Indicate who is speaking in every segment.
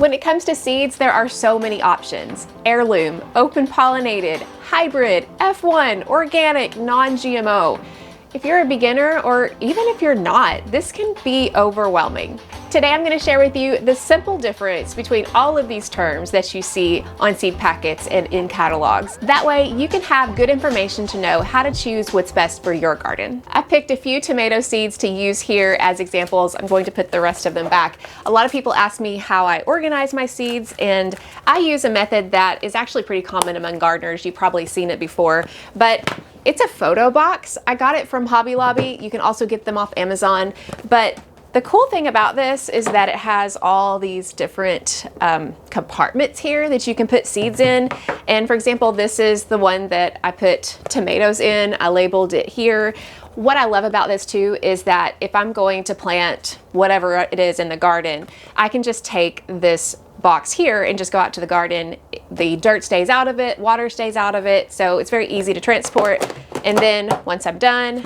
Speaker 1: When it comes to seeds, there are so many options. Heirloom, open pollinated, hybrid, F1, organic, non-GMO. If you're a beginner, or even if you're not, this can be overwhelming. Today I'm going to share with you the simple difference between all of these terms that you see on seed packets and in catalogs. That way you can have good information to know how to choose what's best for your garden. I picked a few tomato seeds to use here as examples. I'm going to put the rest of them back. A lot of people ask me how I organize my seeds, and I use a method that is actually pretty common among gardeners. You've probably seen it before, but it's a photo box. I got it from Hobby Lobby. You can also get them off Amazon, but the cool thing about this is that it has all these different compartments here that you can put seeds in. And for example, this is the one that I put tomatoes in. I labeled it here. What I love about this too is that if I'm going to plant whatever it is in the garden, I can just take this box here and just go out to the garden. The dirt stays out of it, water stays out of it, so it's very easy to transport. And then once I'm done,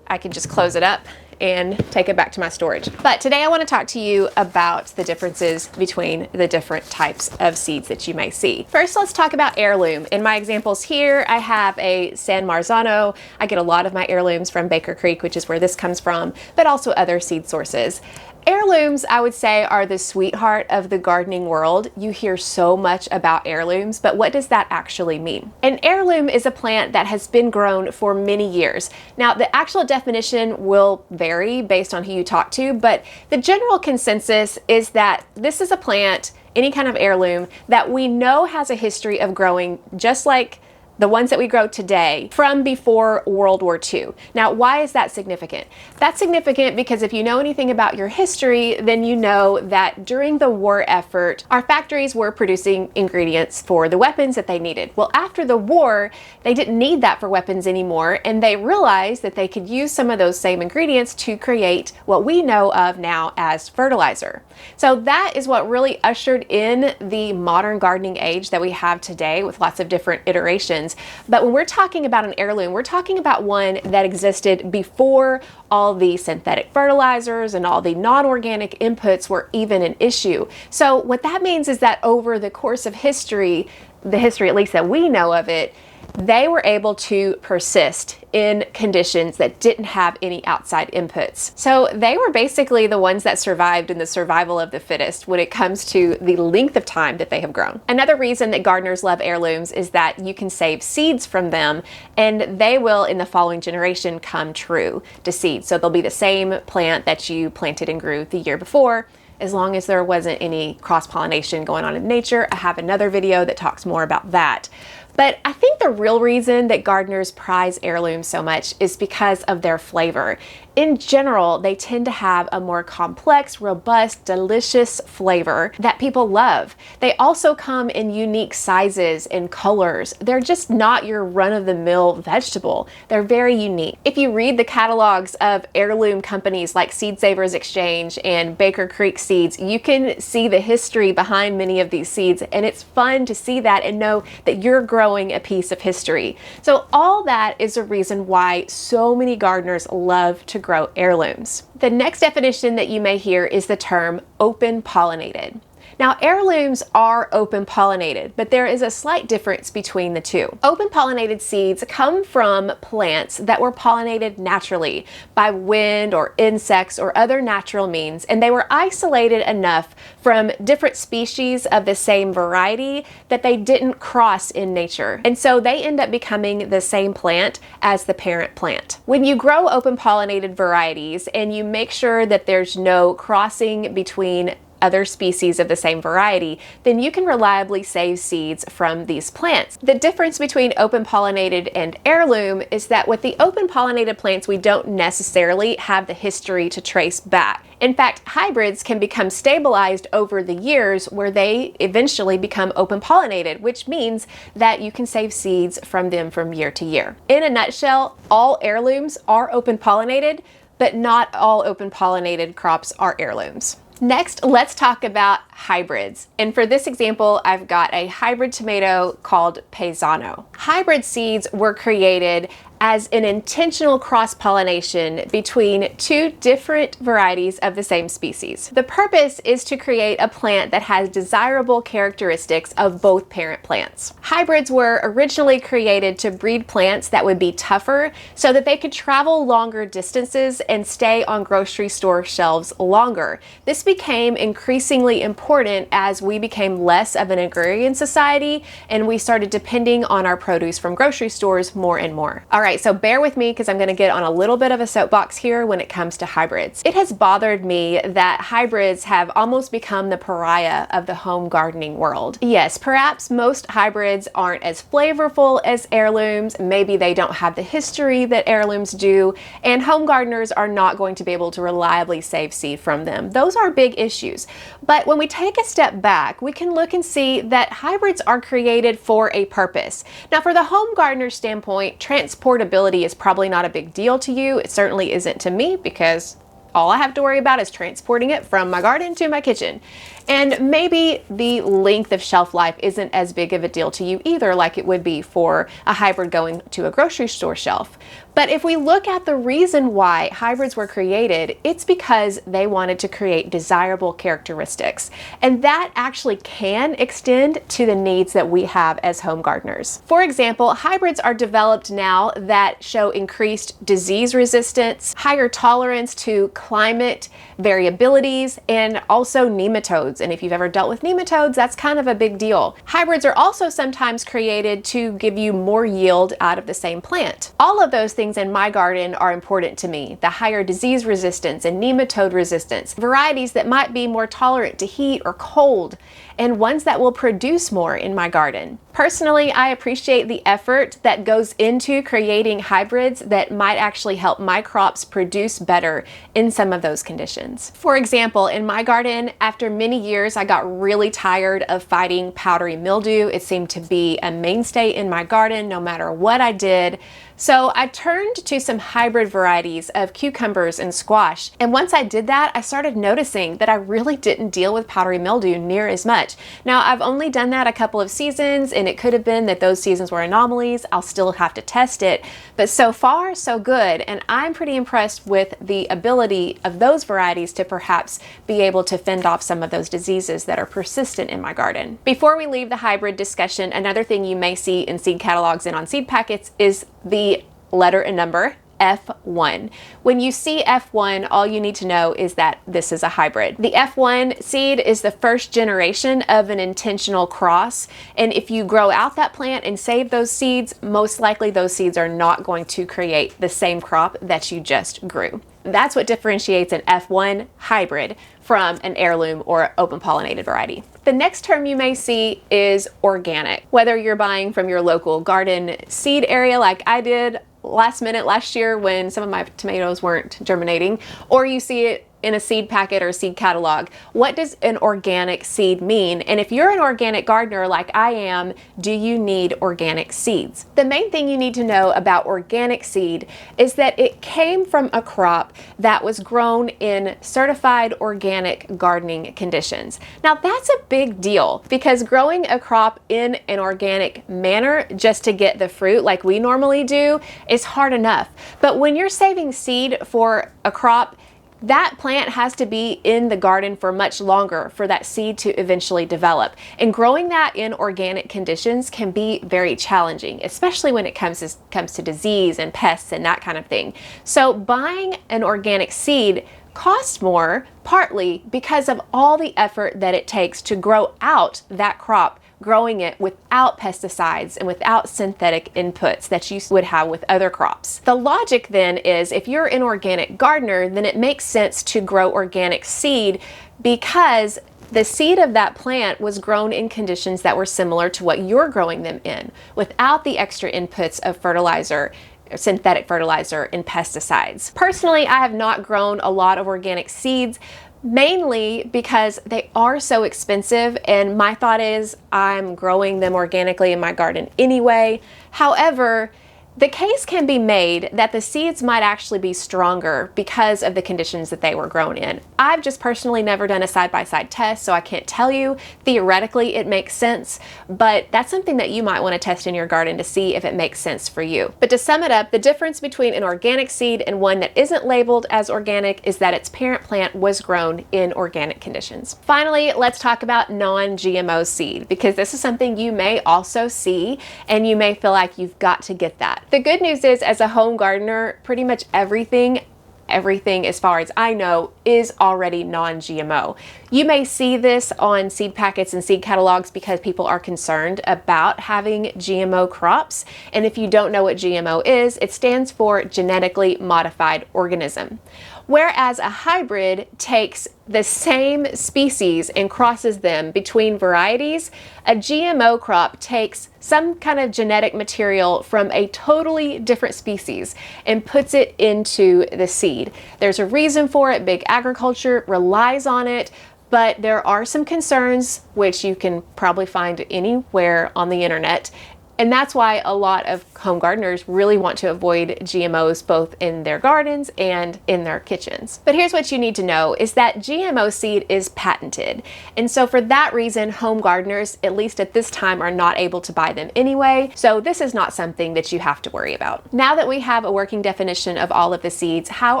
Speaker 1: I can just close it up and take it back to my storage. But today I want to talk to you about the differences between the different types of seeds that you may see. First, let's talk about heirloom. In my examples here, I have a San Marzano. I get a lot of my heirlooms from Baker Creek, which is where this comes from, but also other seed sources. Heirlooms, I would say, are the sweetheart of the gardening world. You hear so much about heirlooms, but what does that actually mean? An heirloom is a plant that has been grown for many years. Now, the actual definition will vary based on who you talk to, but the general consensus is that this is a plant, any kind of heirloom, that we know has a history of growing just like the ones that we grow today from before World War II. Now, why is that significant? That's significant because if you know anything about your history, then you know that during the war effort, our factories were producing ingredients for the weapons that they needed. Well, after the war, they didn't need that for weapons anymore, and they realized that they could use some of those same ingredients to create what we know of now as fertilizer. So that is what really ushered in the modern gardening age that we have today with lots of different iterations. But when we're talking about an heirloom, we're talking about one that existed before all the synthetic fertilizers and all the non-organic inputs were even an issue. So what that means is that over the course of history, the history at least that we know of it, they were able to persist in conditions that didn't have any outside inputs. So they were basically the ones that survived in the survival of the fittest when it comes to the length of time that they have grown. Another reason that gardeners love heirlooms is that you can save seeds from them, and they will in the following generation come true to seed. So they'll be the same plant that you planted and grew the year before, as long as there wasn't any cross-pollination going on in nature. I have another video that talks more about that. But I think the real reason that gardeners prize heirlooms so much is because of their flavor. In general, they tend to have a more complex, robust, delicious flavor that people love. They also come in unique sizes and colors. They're just not your run-of-the-mill vegetable. They're very unique. If you read the catalogs of heirloom companies like Seed Savers Exchange and Baker Creek Seeds, you can see the history behind many of these seeds, and it's fun to see that and know that you're growing a piece of history. So all that is a reason why so many gardeners love to grow heirlooms. The next definition that you may hear is the term open pollinated. Now, heirlooms are open pollinated, but there is a slight difference between the two. Open pollinated seeds come from plants that were pollinated naturally by wind or insects or other natural means, and they were isolated enough from different species of the same variety that they didn't cross in nature. And so they end up becoming the same plant as the parent plant. When you grow open pollinated varieties and you make sure that there's no crossing between other species of the same variety, then you can reliably save seeds from these plants. The difference between open pollinated and heirloom is that with the open pollinated plants, we don't necessarily have the history to trace back. In fact, hybrids can become stabilized over the years where they eventually become open pollinated, which means that you can save seeds from them from year to year. In a nutshell, all heirlooms are open pollinated, but not all open pollinated crops are heirlooms. Next, let's talk about hybrids. And for this example, I've got a hybrid tomato called Paisano. Hybrid seeds were created as an intentional cross-pollination between two different varieties of the same species. The purpose is to create a plant that has desirable characteristics of both parent plants. Hybrids were originally created to breed plants that would be tougher so that they could travel longer distances and stay on grocery store shelves longer. This became increasingly important as we became less of an agrarian society and we started depending on our produce from grocery stores more and more. All right, so bear with me because I'm going to get on a little bit of a soapbox here when it comes to hybrids. It has bothered me that hybrids have almost become the pariah of the home gardening world. Yes, perhaps most hybrids aren't as flavorful as heirlooms, maybe they don't have the history that heirlooms do, and home gardeners are not going to be able to reliably save seed from them. Those are big issues. But when we take a step back, we can look and see that hybrids are created for a purpose. Now, for the home gardener standpoint, transportability is probably not a big deal to you. It certainly isn't to me because all I have to worry about is transporting it from my garden to my kitchen. And maybe the length of shelf life isn't as big of a deal to you either, like it would be for a hybrid going to a grocery store shelf. But if we look at the reason why hybrids were created, it's because they wanted to create desirable characteristics. And that actually can extend to the needs that we have as home gardeners. For example, hybrids are developed now that show increased disease resistance, higher tolerance to climate variabilities, and also nematodes. And if you've ever dealt with nematodes, that's kind of a big deal. Hybrids are also sometimes created to give you more yield out of the same plant. All of those things in my garden are important to me. The higher disease resistance and nematode resistance, varieties that might be more tolerant to heat or cold, and ones that will produce more in my garden. Personally, I appreciate the effort that goes into creating hybrids that might actually help my crops produce better in some of those conditions. For example, in my garden, after many years, I got really tired of fighting powdery mildew. It seemed to be a mainstay in my garden no matter what I did. So I turned to some hybrid varieties of cucumbers and squash. And once I did that, I started noticing that I really didn't deal with powdery mildew near as much. Now, I've only done that a couple of seasons, and it could have been that those seasons were anomalies. I'll still have to test it. But so far, so good. And I'm pretty impressed with the ability of those varieties to perhaps be able to fend off some of those diseases that are persistent in my garden. Before we leave the hybrid discussion, another thing you may see in seed catalogs and on seed packets is the letter and number F1. When you see F1, all you need to know is that this is a hybrid. The F1 seed is the first generation of an intentional cross, and if you grow out that plant and save those seeds, most likely those seeds are not going to create the same crop that you just grew. That's what differentiates an F1 hybrid from an heirloom or open pollinated variety. The next term you may see is organic. Whether you're buying from your local garden seed area like I did last minute last year when some of my tomatoes weren't germinating, or you see it in a seed packet or seed catalog. What does an organic seed mean? And if you're an organic gardener like I am, do you need organic seeds? The main thing you need to know about organic seed is that it came from a crop that was grown in certified organic gardening conditions. Now that's a big deal because growing a crop in an organic manner just to get the fruit like we normally do is hard enough. But when you're saving seed for a crop, that plant has to be in the garden for much longer for that seed to eventually develop. And growing that in organic conditions can be very challenging, especially when it comes to disease and pests and that kind of thing. So buying an organic seed costs more, partly because of all the effort that it takes to grow out that crop, growing it without pesticides and without synthetic inputs that you would have with other crops. The logic then is if you're an organic gardener, then it makes sense to grow organic seed because the seed of that plant was grown in conditions that were similar to what you're growing them in, without the extra inputs of fertilizer, synthetic fertilizer, and pesticides. Personally, I have not grown a lot of organic seeds, mainly because they are so expensive, and my thought is I'm growing them organically in my garden anyway. However, The case can be made that the seeds might actually be stronger because of the conditions that they were grown in. I've just personally never done a side-by-side test, so I can't tell you. Theoretically, it makes sense, but that's something that you might want to test in your garden to see if it makes sense for you. But to sum it up, the difference between an organic seed and one that isn't labeled as organic is that its parent plant was grown in organic conditions. Finally, let's talk about non-GMO seed, because this is something you may also see and you may feel like you've got to get that. The good news is, as a home gardener, pretty much everything as far as I know is already non-GMO. You may see this on seed packets and seed catalogs because people are concerned about having GMO crops. And if you don't know what GMO is, it stands for genetically modified organism. Whereas a hybrid takes the same species and crosses them between varieties, a GMO crop takes some kind of genetic material from a totally different species and puts it into the seed. There's a reason for it. Big agriculture relies on it, but there are some concerns, which you can probably find anywhere on the internet. And that's why a lot of home gardeners really want to avoid GMOs both in their gardens and in their kitchens. But here's what you need to know is that GMO seed is patented. And so for that reason, home gardeners, at least at this time, are not able to buy them anyway. So this is not something that you have to worry about. Now that we have a working definition of all of the seeds, how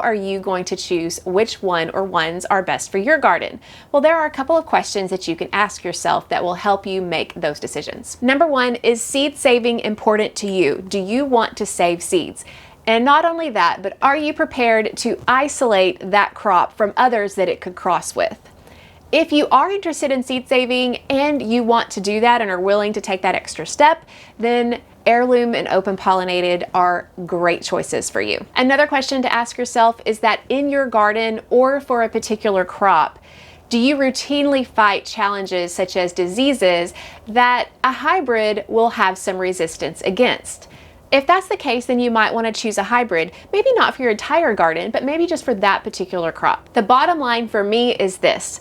Speaker 1: are you going to choose which one or ones are best for your garden? Well, there are a couple of questions that you can ask yourself that will help you make those decisions. Number one, is seed saving important to you? Do you want to save seeds? And not only that, but are you prepared to isolate that crop from others that it could cross with? If you are interested in seed saving and you want to do that and are willing to take that extra step, then Heirloom and Open Pollinated are great choices for you. Another question to ask yourself is that in your garden or for a particular crop, do you routinely fight challenges such as diseases that a hybrid will have some resistance against? If that's the case, then you might want to choose a hybrid, maybe not for your entire garden, but maybe just for that particular crop. The bottom line for me is this.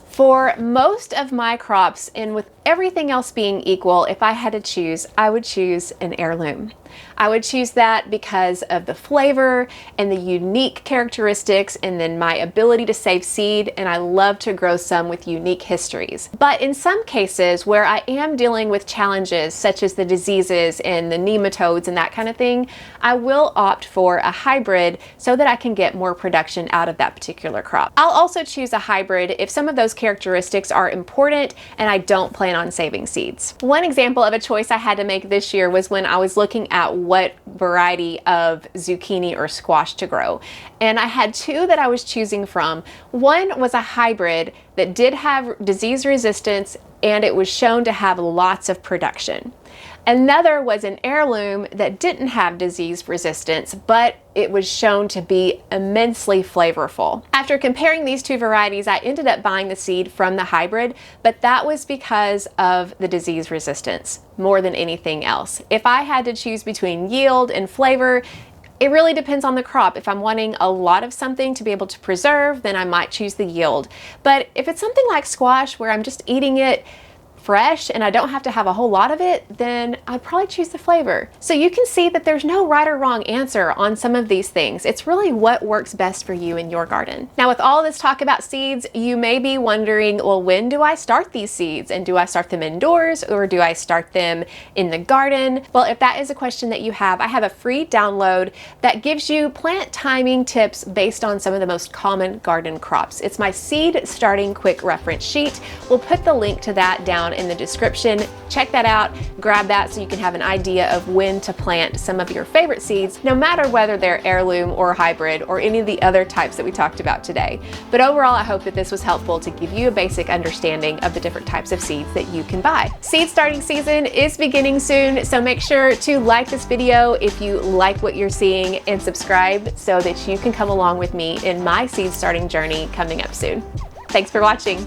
Speaker 1: For most of my crops, and with everything else being equal, if I had to choose, I would choose an heirloom. I would choose that because of the flavor and the unique characteristics and then my ability to save seed, and I love to grow some with unique histories. But in some cases where I am dealing with challenges such as the diseases and the nematodes and that kind of thing, I will opt for a hybrid so that I can get more production out of that particular crop. I'll also choose a hybrid if some of those characteristics are important and I don't plan on saving seeds. One example of a choice I had to make this year was when I was looking at what variety of zucchini or squash to grow. And I had two that I was choosing from. One was a hybrid that did have disease resistance and it was shown to have lots of production. Another was an heirloom that didn't have disease resistance, but it was shown to be immensely flavorful. After comparing these two varieties, I ended up buying the seed from the hybrid, but that was because of the disease resistance more than anything else. If I had to choose between yield and flavor, it really depends on the crop. If I'm wanting a lot of something to be able to preserve, then I might choose the yield. But if it's something like squash where I'm just eating it fresh and I don't have to have a whole lot of it, then I'd probably choose the flavor. So you can see that there's no right or wrong answer on some of these things. It's really what works best for you in your garden. Now, with all this talk about seeds, you may be wondering, well, when do I start these seeds? And do I start them indoors or do I start them in the garden? Well, if that is a question that you have, I have a free download that gives you plant timing tips based on some of the most common garden crops. It's my seed starting quick reference sheet. We'll put the link to that down in the description. Check that out, grab that so you can have an idea of when to plant some of your favorite seeds, no matter whether they're heirloom or hybrid or any of the other types that we talked about today. But overall, I hope that this was helpful to give you a basic understanding of the different types of seeds that you can buy. Seed starting season is beginning soon, so make sure to like this video if you like what you're seeing and subscribe so that you can come along with me in my seed starting journey coming up soon. Thanks for watching.